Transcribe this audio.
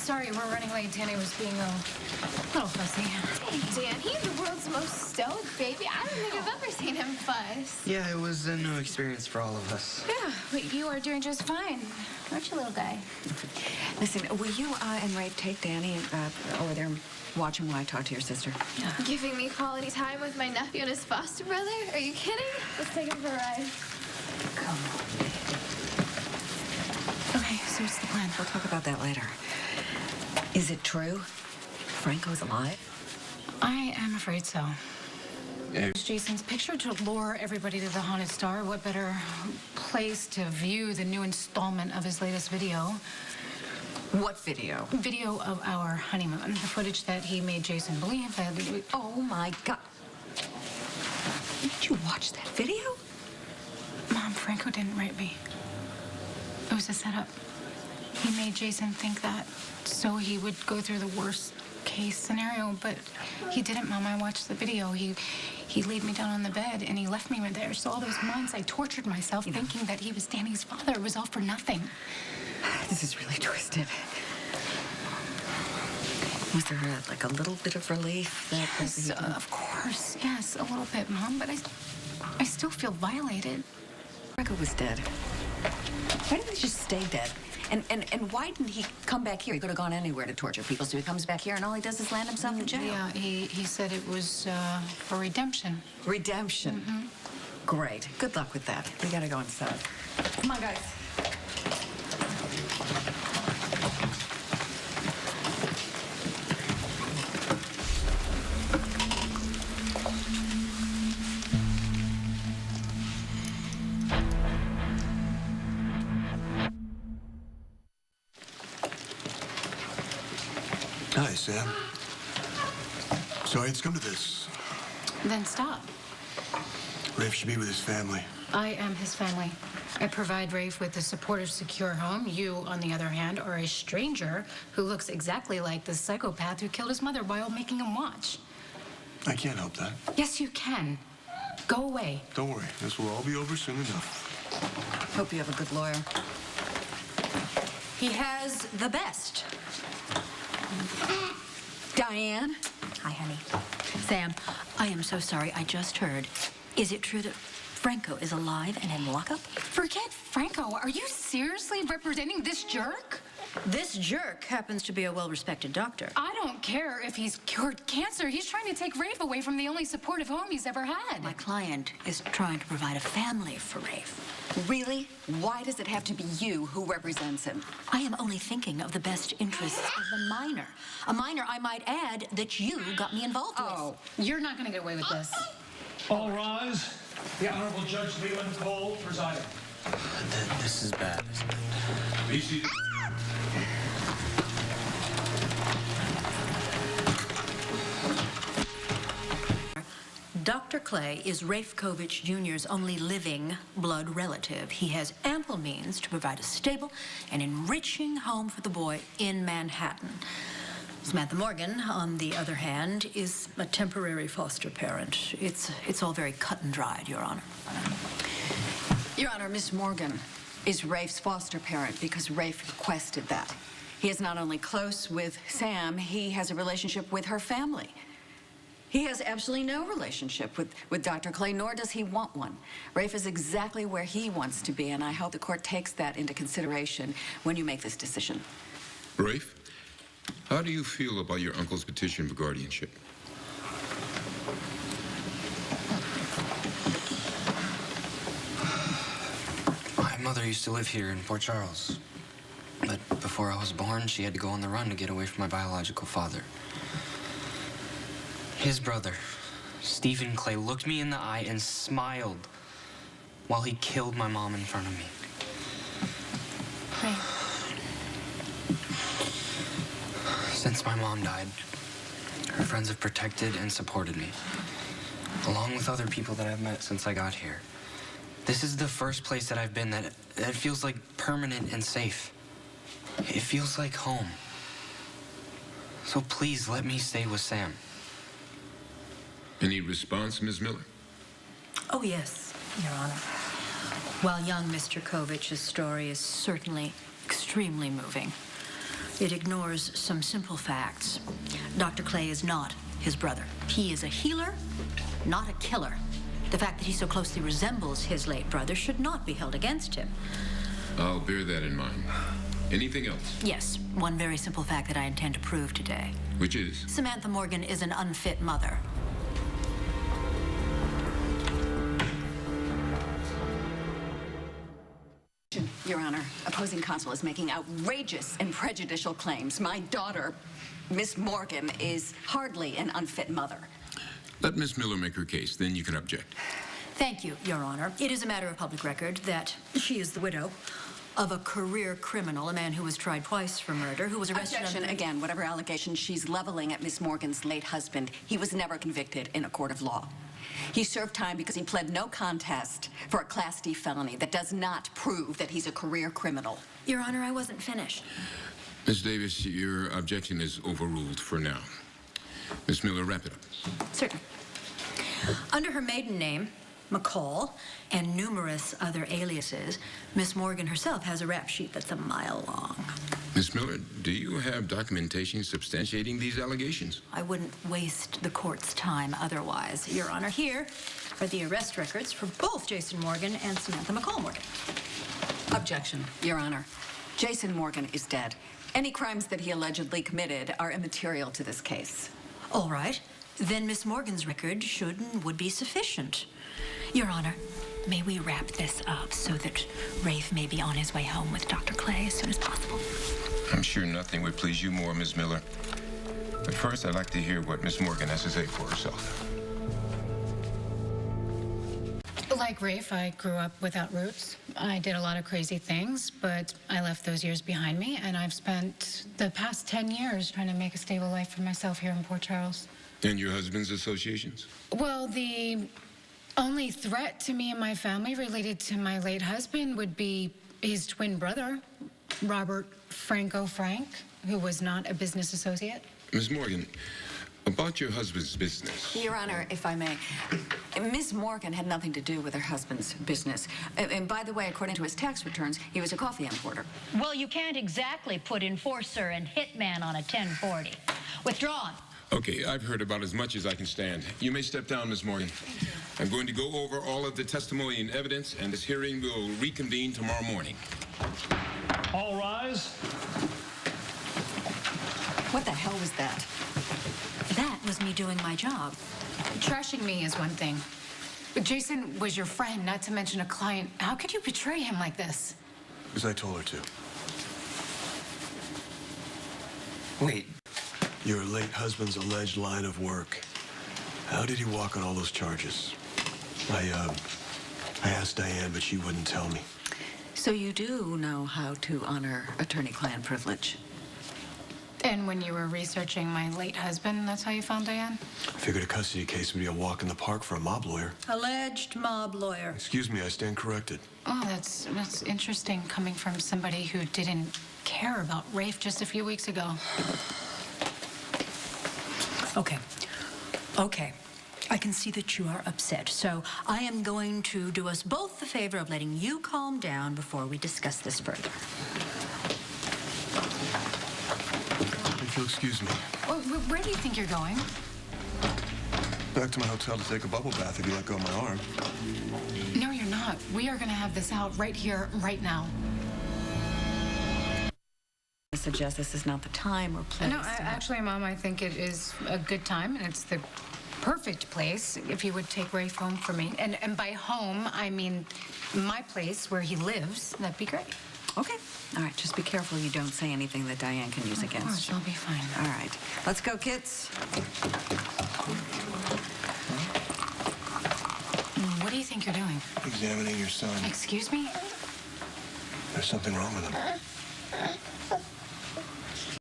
sorry, we're running late. Danny was being a little fussy. Dang, Danny, the world's most stoic baby. I don't think I've ever seen him fuss. Yeah, it was a new experience for all of us. Yeah, but you are doing just fine. Aren't you, little guy? Listen, will you and Rafe take Danny over there and watch him while I talk to your sister? Yeah. Giving me quality time with my nephew and his foster brother? Are you kidding? Let's take him for a ride. Come on. Okay, so what's the plan? We'll talk about that later. Is it true? Franco's alive? I am afraid so. Jason's picture to lure everybody to the Haunted Star. What better place to view the new installment of his latest video? What video? Video of our honeymoon. The footage that he made Jason believe that we... Oh, my God. Did you watch that video? Mom, Franco didn't rape me. It was a setup. He made Jason think that so he would go through the worst case scenario, but he didn't, Mom. I watched the video. He laid me down on the bed and he left me there. So all those months I tortured myself thinking that he was Danny's father. It was all for nothing. This is really twisted. Was there like a little bit of relief? Yes, of course. Yes, a little bit, Mom, but I still feel violated. Franco was dead. Why didn't he just stay dead? And why didn't he come back here? He could have gone anywhere to torture people, so he comes back here and all he does is land himself in jail. Yeah, he said it was for redemption. Redemption? Mm-hmm. Great. Good luck with that. We gotta go inside. Come on, guys. Hi, Sam. Sorry it's come to this. Then stop. Rafe should be with his family. I am his family. I provide Rafe with a supportive, secure home. You, on the other hand, are a stranger who looks exactly like the psychopath who killed his mother while making him watch. I can't help that. Yes, you can. Go away. Don't worry. This will all be over soon enough. Hope you have a good lawyer. He has the best. Diane? Hi, honey. Sam, I am so sorry. I just heard. Is it true that Franco is alive and in lockup? Forget Franco. Are you seriously representing this jerk? This jerk happens to be a well-respected doctor. I don't care if he's cured cancer. He's trying to take Rafe away from the only supportive home he's ever had. My client is trying to provide a family for Rafe. Really? Why does it have to be you who represents him? I am only thinking of the best interests of the minor. A minor, I might add, that you got me involved with. You're not going to get away with this. All rise. The Honorable Judge Leland Cole presiding. This is bad, isn't it? Be seated. Dr. Clay is Rafe Kovich Jr.'s only living blood relative. He has ample means to provide a stable and enriching home for the boy in Manhattan. Samantha Morgan, on the other hand, is a temporary foster parent. It's all very cut and dried, Your Honor. Your Honor, Miss Morgan is Rafe's foster parent because Rafe requested that. He is not only close with Sam, he has a relationship with her family. He has absolutely no relationship with Dr. Clay, nor does he want one. Rafe is exactly where he wants to be, and I hope the court takes that into consideration when you make this decision. Rafe, how do you feel about your uncle's petition for guardianship? My mother used to live here in Port Charles. But before I was born, she had to go on the run to get away from my biological father. His brother, Stephen Clay, looked me in the eye and smiled while he killed my mom in front of me. Rafe. Since my mom died, her friends have protected and supported me, along with other people that I've met since I got here. This is the first place that I've been that feels like permanent and safe. It feels like home. So please let me stay with Sam. Any response, Ms. Miller? Oh, yes, Your Honor. While young Mr. Kovich's story is certainly extremely moving, It ignores some simple facts. Dr. Clay is not his brother. He is a healer, not a killer. The fact that he so closely resembles his late brother should not be held against him. I'll bear that in mind. Anything else? Yes, one very simple fact that I intend to prove today. Which is? Samantha Morgan is an unfit mother. Your Honor, opposing counsel is making outrageous and prejudicial claims. My daughter, Miss Morgan, is hardly an unfit mother. Let Miss Miller make her case, then you can object. Thank you, Your Honor. It is a matter of public record that she is the widow of a career criminal, a man who was tried twice for murder, who was arrested Objection. Again, whatever allegations she's leveling at Miss Morgan's late husband, he was never convicted in a court of law. He served time because he pled no contest for a Class D felony that does not prove that he's a career criminal. Your Honor, I wasn't finished. Ms. Davis, your objection is overruled for now. Miss Miller, wrap it up. Certainly. Under her maiden name, McCall, and numerous other aliases, Miss Morgan herself has a rap sheet that's a mile long. Miss Miller, do you have documentation substantiating these allegations? I wouldn't waste the court's time otherwise. Your Honor, here are the arrest records for both Jason Morgan and Samantha McCall Morgan. Objection, Your Honor. Jason Morgan is dead. Any crimes that he allegedly committed are immaterial to this case. All right. Then Miss Morgan's record should and would be sufficient. Your Honor, may we wrap this up so that Rafe may be on his way home with Dr. Clay as soon as possible? I'm sure nothing would please you more, Miss Miller. But first, I'd like to hear what Miss Morgan has to say for herself. Like Rafe, I grew up without roots. I did a lot of crazy things, but I left those years behind me, and I've spent the past 10 years trying to make a stable life for myself here in Port Charles. And your husband's associations? Well, the only threat to me and my family related to my late husband would be his twin brother, Robert Frank, who was not a business associate. Miss Morgan, about your husband's business. Your Honor, if I may, Miss Morgan had nothing to do with her husband's business. And by the way, according to his tax returns, he was a coffee importer. Well, you can't exactly put enforcer and hitman on a 1040. Withdrawn. Okay, I've heard about as much as I can stand. You may step down, Miss Morgan. I'm going to go over all of the testimony and evidence, and this hearing will reconvene tomorrow morning. All rise. What the hell was that? That was me doing my job. Trashing me is one thing, but Jason was your friend, not to mention a client. How could you betray him like this? Because I told her to. Wait, Your late husband's alleged line of work. How did he walk on all those charges? I asked Diane, but she wouldn't tell me. So you do know how to honor attorney-client privilege? And when you were researching my late husband, that's how you found Diane? I figured a custody case would be a walk in the park for a mob lawyer. Alleged mob lawyer. Excuse me, I stand corrected. Oh, that's interesting coming from somebody who didn't care about Rafe just a few weeks ago. Okay. I can see that you are upset, so I am going to do us both the favor of letting you calm down before we discuss this further. If you'll excuse me. Well, where do you think you're going? Back to my hotel to take a bubble bath if you let go of my arm. No, you're not. We are going to have this out right here, right now. I suggest this is not the time or place. No, actually, Mom, I think it is a good time, and it's the perfect place if you would take Rafe home for me. And by home, I mean my place where he lives. That'd be great. Okay. All right, just be careful you don't say anything that Diane can use Of against course, you. I'll be fine. All right. Let's go, kids. What do you think you're doing? Examining your son. Excuse me? There's something wrong with him.